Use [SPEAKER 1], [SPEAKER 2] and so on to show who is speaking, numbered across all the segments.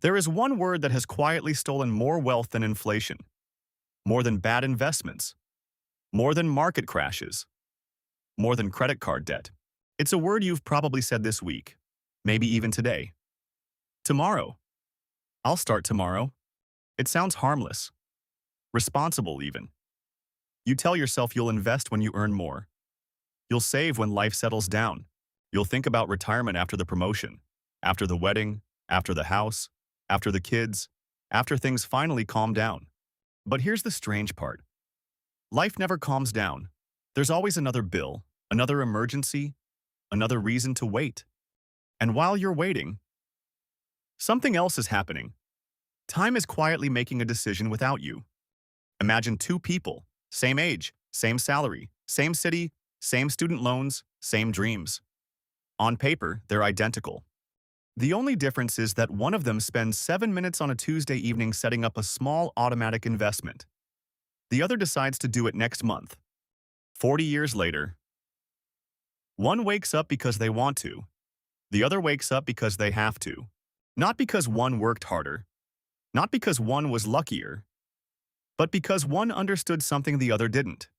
[SPEAKER 1] There is one word that has quietly stolen more wealth than inflation, more than bad investments, more than market crashes, more than credit card debt. It's a word you've probably said this week, maybe even today. Tomorrow. I'll start tomorrow. It sounds harmless, responsible even. You tell yourself you'll invest when you earn more. You'll save when life settles down. You'll think about retirement after the promotion, after the wedding, after the house, after the kids, after things finally calm down. But here's the strange part. Life never calms down. There's always another bill, another emergency, another reason to wait. And while you're waiting, something else is happening. Time is quietly making a decision without you. Imagine two people, same age, same salary, same city, same student loans, same dreams. On paper, they're identical. The only difference is that one of them spends 7 minutes on a Tuesday evening setting up a small automatic investment. The other decides to do it next month. 40 years later, one wakes up because they want to. The other wakes up because they have to. Not because one worked harder, not because one was luckier, but because one understood something the other didn't.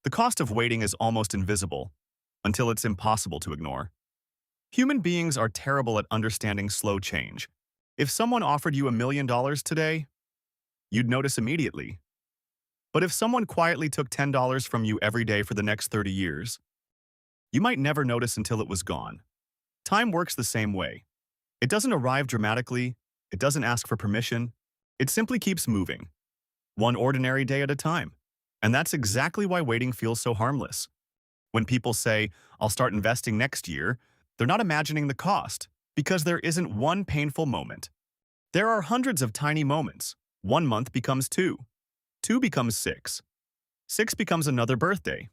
[SPEAKER 1] The cost of waiting is almost invisible, until it's impossible to ignore. Human beings are terrible at understanding slow change. If someone offered you $1 million today, you'd notice immediately. But if someone quietly took $10 from you every day for the next 30 years, you might never notice until it was gone. Time works the same way. It doesn't arrive dramatically, it doesn't ask for permission, it simply keeps moving, one ordinary day at a time. And that's exactly why waiting feels so harmless. When people say, "I'll start investing next year," they're not imagining the cost, because there isn't one painful moment. There are hundreds of tiny moments. 1 month becomes 2. 2 becomes 6. 6 becomes another birthday.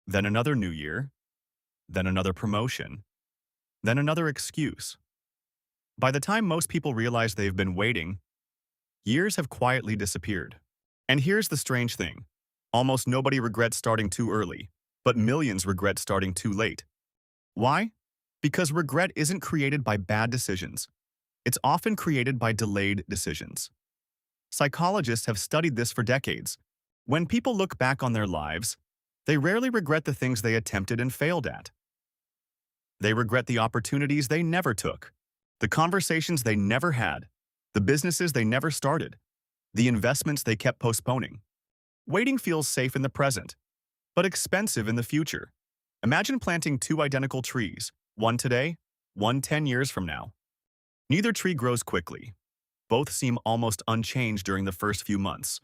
[SPEAKER 1] Then another new year. Then another promotion. Then another excuse. By the time most people realize they've been waiting, years have quietly disappeared. And here's the strange thing. Almost nobody regrets starting too early, but millions regret starting too late. Why? Because regret isn't created by bad decisions. It's often created by delayed decisions. Psychologists have studied this for decades. When people look back on their lives, they rarely regret the things they attempted and failed at. They regret the opportunities they never took, the conversations they never had, the businesses they never started, the investments they kept postponing. Waiting feels safe in the present, but expensive in the future. Imagine planting 2 identical trees, one today, one 10 years from now. Neither tree grows quickly. Both seem almost unchanged during the first few months.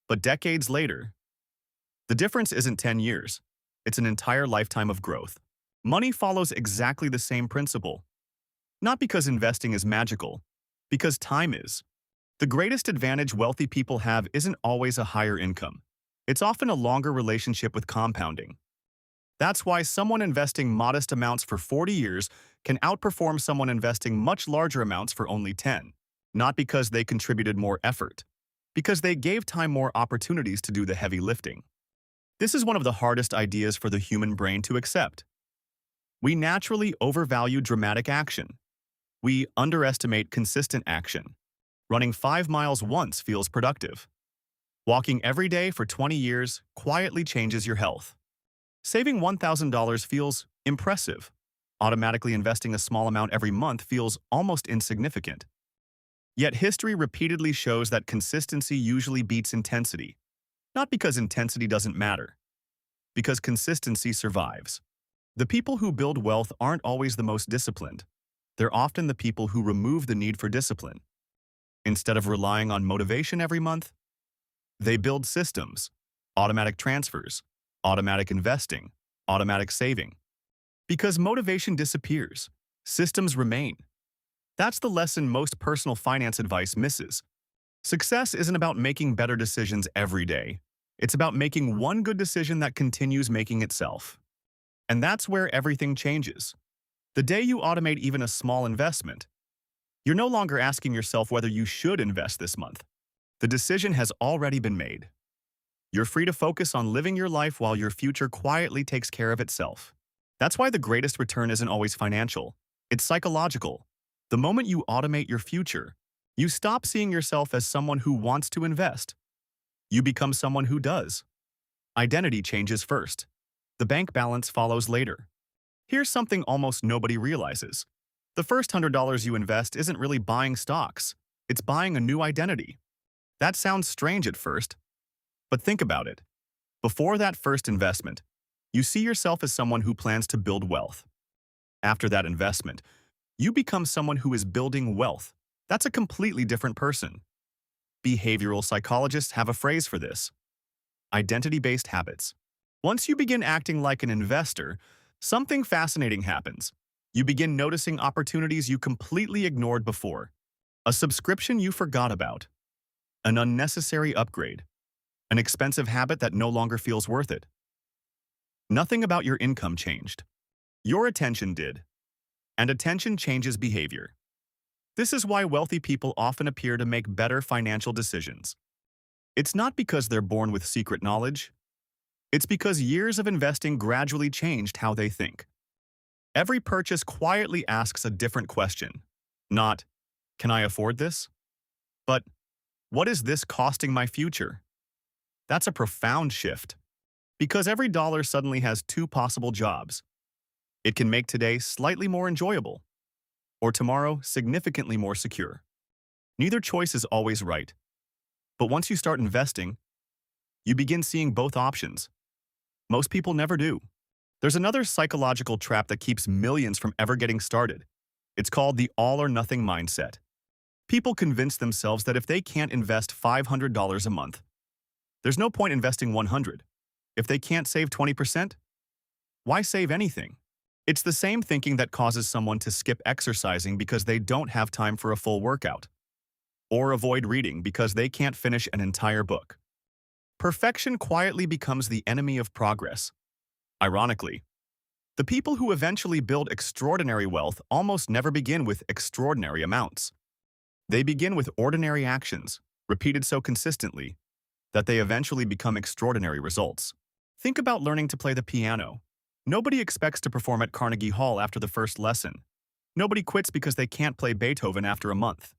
[SPEAKER 1] But decades later, the difference isn't 10 years. It's an entire lifetime of growth. Money follows exactly the same principle. Not because investing is magical, because time is. The greatest advantage wealthy people have isn't always a higher income. It's often a longer relationship with compounding. That's why someone investing modest amounts for 40 years can outperform someone investing much larger amounts for only 10. Not because they contributed more effort, because they gave time more opportunities to do the heavy lifting. This is one of the hardest ideas for the human brain to accept. We naturally overvalue dramatic action. We underestimate consistent action. Running 5 miles once feels productive. Walking every day for 20 years quietly changes your health. Saving $1,000 feels impressive. Automatically investing a small amount every month feels almost insignificant. Yet history repeatedly shows that consistency usually beats intensity. Not because intensity doesn't matter, because consistency survives. The people who build wealth aren't always the most disciplined. They're often the people who remove the need for discipline. Instead of relying on motivation every month, they build systems, automatic transfers, automatic investing, automatic saving. Because motivation disappears, systems remain. That's the lesson most personal finance advice misses. Success isn't about making better decisions every day. It's about making one good decision that continues making itself. And that's where everything changes. The day you automate even a small investment, you're no longer asking yourself whether you should invest this month. The decision has already been made. You're free to focus on living your life while your future quietly takes care of itself. That's why the greatest return isn't always financial. It's psychological. The moment you automate your future, You stop seeing yourself as someone who wants to invest. You become someone who does. Identity changes first. The bank balance follows later. Here's something almost nobody realizes. The first $100 you invest isn't really buying stocks. It's buying a new identity. That sounds strange at first, but think about it. Before that first investment, you see yourself as someone who plans to build wealth. After that investment, you become someone who is building wealth. That's a completely different person. Behavioral psychologists have a phrase for this: identity-based habits. Once you begin acting like an investor, something fascinating happens. You begin noticing opportunities you completely ignored before. A subscription you forgot about. An unnecessary upgrade. An expensive habit that no longer feels worth it. Nothing about your income changed. Your attention did. And attention changes behavior. This is why wealthy people often appear to make better financial decisions. It's not because they're born with secret knowledge. It's because years of investing gradually changed how they think. Every purchase quietly asks a different question. Not, can I afford this? But, what is this costing my future? That's a profound shift. Because every dollar suddenly has two possible jobs. It can make today slightly more enjoyable, or tomorrow significantly more secure. Neither choice is always right. But once you start investing, you begin seeing both options. Most people never do. There's another psychological trap that keeps millions from ever getting started. It's called the all-or-nothing mindset. People convince themselves that if they can't invest $500 a month, there's no point investing $100. If they can't save 20%, why save anything? It's the same thinking that causes someone to skip exercising because they don't have time for a full workout, or avoid reading because they can't finish an entire book. Perfection quietly becomes the enemy of progress. Ironically, the people who eventually build extraordinary wealth almost never begin with extraordinary amounts. They begin with ordinary actions, repeated so consistently that they eventually become extraordinary results. Think about learning to play the piano. Nobody expects to perform at Carnegie Hall after the first lesson. Nobody quits because they can't play Beethoven after a month.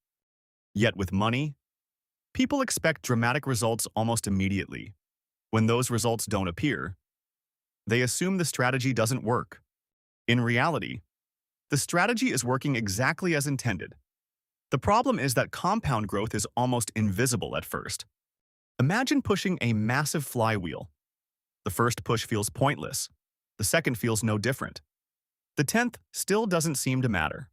[SPEAKER 1] Yet with money, people expect dramatic results almost immediately. When those results don't appear, they assume the strategy doesn't work. In reality, the strategy is working exactly as intended. The problem is that compound growth is almost invisible at first. Imagine pushing a massive flywheel. The first push feels pointless. The second feels no different. The 10th still doesn't seem to matter.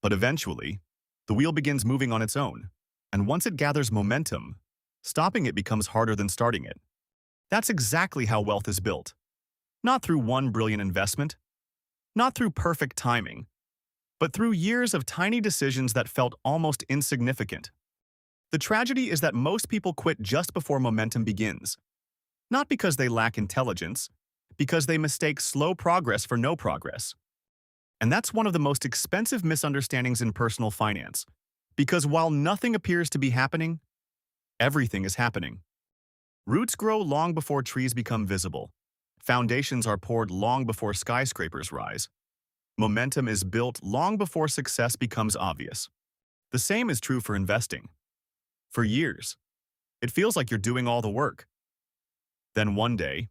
[SPEAKER 1] But eventually, the wheel begins moving on its own, and once it gathers momentum, stopping it becomes harder than starting it. That's exactly how wealth is built. Not through one brilliant investment, not through perfect timing, but through years of tiny decisions that felt almost insignificant. The tragedy is that most people quit just before momentum begins. Not because they lack intelligence, because they mistake slow progress for no progress. And that's one of the most expensive misunderstandings in personal finance. Because while nothing appears to be happening, everything is happening. Roots grow long before trees become visible. Foundations are poured long before skyscrapers rise. Momentum is built long before success becomes obvious. The same is true for investing. For years, it feels like you're doing all the work. Then one day,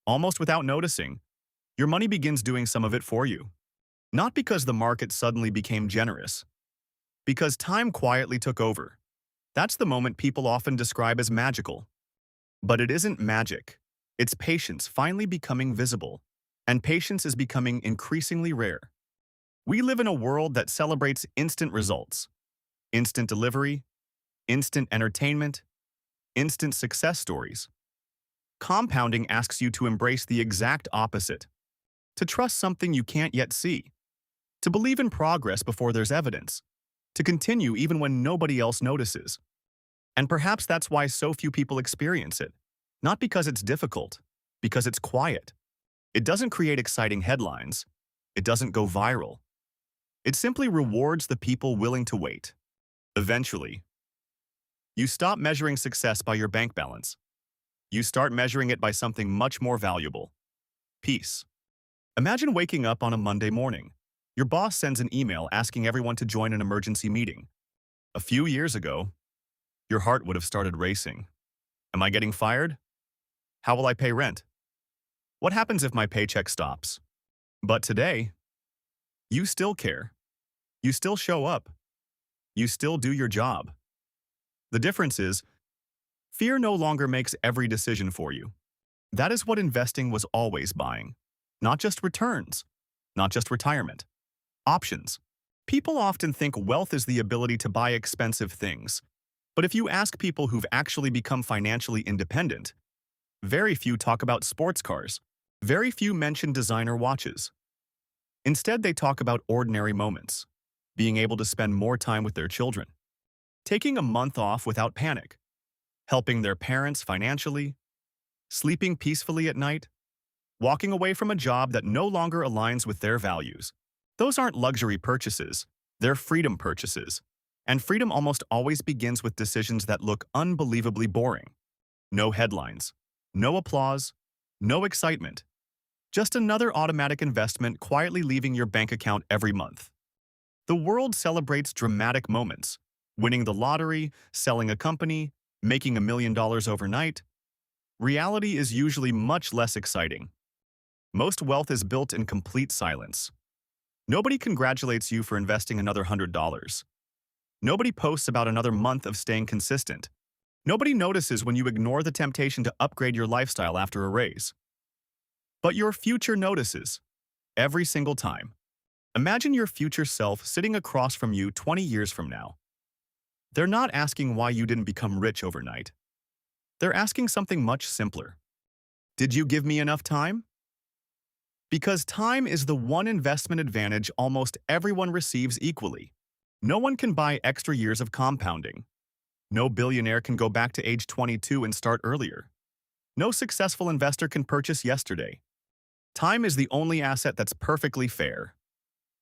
[SPEAKER 1] almost without noticing, your money begins doing some of it for you. Not because the market suddenly became generous, because time quietly took over. That's the moment people often describe as magical. But it isn't magic. It's patience finally becoming visible, and patience is becoming increasingly rare. We live in a world that celebrates instant results, instant delivery, instant entertainment, instant success stories. Compounding asks you to embrace the exact opposite, to trust something you can't yet see, to believe in progress before there's evidence, to continue even when nobody else notices. And perhaps that's why so few people experience it. Not because it's difficult, because it's quiet. It doesn't create exciting headlines. It doesn't go viral. It simply rewards the people willing to wait. Eventually, you stop measuring success by your bank balance. You start measuring it by something much more valuable: peace. Imagine waking up on a Monday morning. Your boss sends an email asking everyone to join an emergency meeting. A few years ago, your heart would have started racing. Am I getting fired? How will I pay rent? What happens if my paycheck stops? But today, you still care. You still show up. You still do your job. The difference is, fear no longer makes every decision for you. That is what investing was always buying. Not just returns, not just retirement. Options. People often think wealth is the ability to buy expensive things. But if you ask people who've actually become financially independent, very few talk about sports cars. Very few mention designer watches. Instead, they talk about ordinary moments, being able to spend more time with their children, taking a month off without panic, helping their parents financially, sleeping peacefully at night, walking away from a job that no longer aligns with their values. Those aren't luxury purchases, they're freedom purchases. And freedom almost always begins with decisions that look unbelievably boring. No headlines, no applause, no excitement. Just another automatic investment quietly leaving your bank account every month. The world celebrates dramatic moments, winning the lottery, selling a company, making $1 million overnight. Reality is usually much less exciting. Most wealth is built in complete silence. Nobody congratulates you for investing another $100. Nobody posts about another month of staying consistent. Nobody notices when you ignore the temptation to upgrade your lifestyle after a raise. But your future notices, every single time. Imagine your future self sitting across from you 20 years from now. They're not asking why you didn't become rich overnight. They're asking something much simpler. Did you give me enough time? Because time is the one investment advantage almost everyone receives equally. No one can buy extra years of compounding. No billionaire can go back to age 22 and start earlier. No successful investor can purchase yesterday. Time is the only asset that's perfectly fair.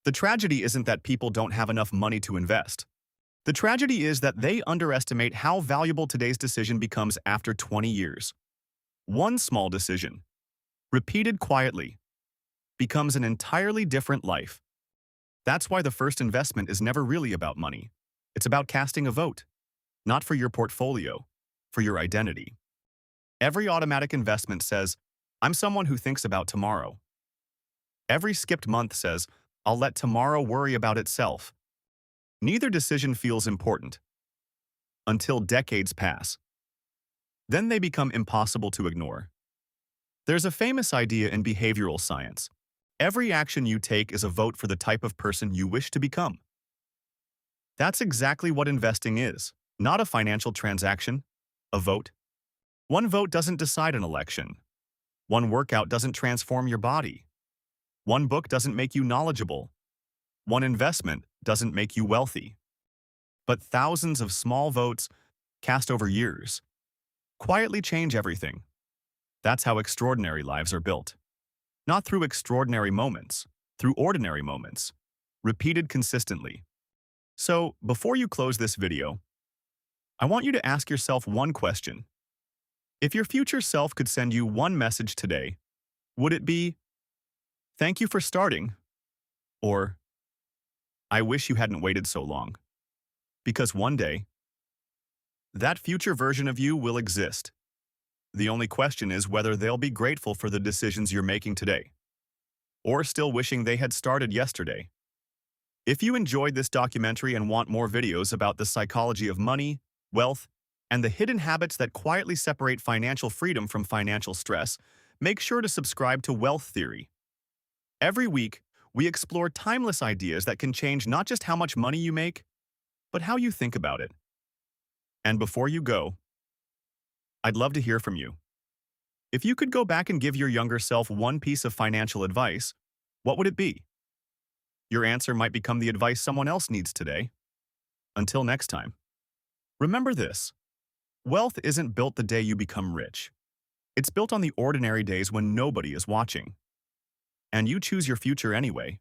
[SPEAKER 1] The tragedy isn't that people don't have enough money to invest. The tragedy is that they underestimate how valuable today's decision becomes after 20 years. One small decision, repeated quietly, becomes an entirely different life. That's why the first investment is never really about money. It's about casting a vote, not for your portfolio, for your identity. Every automatic investment says, I'm someone who thinks about tomorrow. Every skipped month says, I'll let tomorrow worry about itself. Neither decision feels important until decades pass. Then they become impossible to ignore. There's a famous idea in behavioral science. Every action you take is a vote for the type of person you wish to become. That's exactly what investing is, not a financial transaction, a vote. One vote doesn't decide an election. One workout doesn't transform your body. One book doesn't make you knowledgeable. One investment doesn't make you wealthy. But thousands of small votes, cast over years, quietly change everything. That's how extraordinary lives are built. Not through extraordinary moments, through ordinary moments, repeated consistently. So, before you close this video, I want you to ask yourself one question. If your future self could send you one message today, would it be, "Thank you for starting," or "I wish you hadn't waited so long"? Because one day, that future version of you will exist. The only question is whether they'll be grateful for the decisions you're making today, or still wishing they had started yesterday. If you enjoyed this documentary and want more videos about the psychology of money, wealth, and the hidden habits that quietly separate financial freedom from financial stress, make sure to subscribe to Wealth Theory. Every week, we explore timeless ideas that can change not just how much money you make, but how you think about it. And before you go, I'd love to hear from you. If you could go back and give your younger self one piece of financial advice, what would it be? Your answer might become the advice someone else needs today. Until next time, remember this: wealth isn't built the day you become rich. It's built on the ordinary days when nobody is watching. And you choose your future anyway.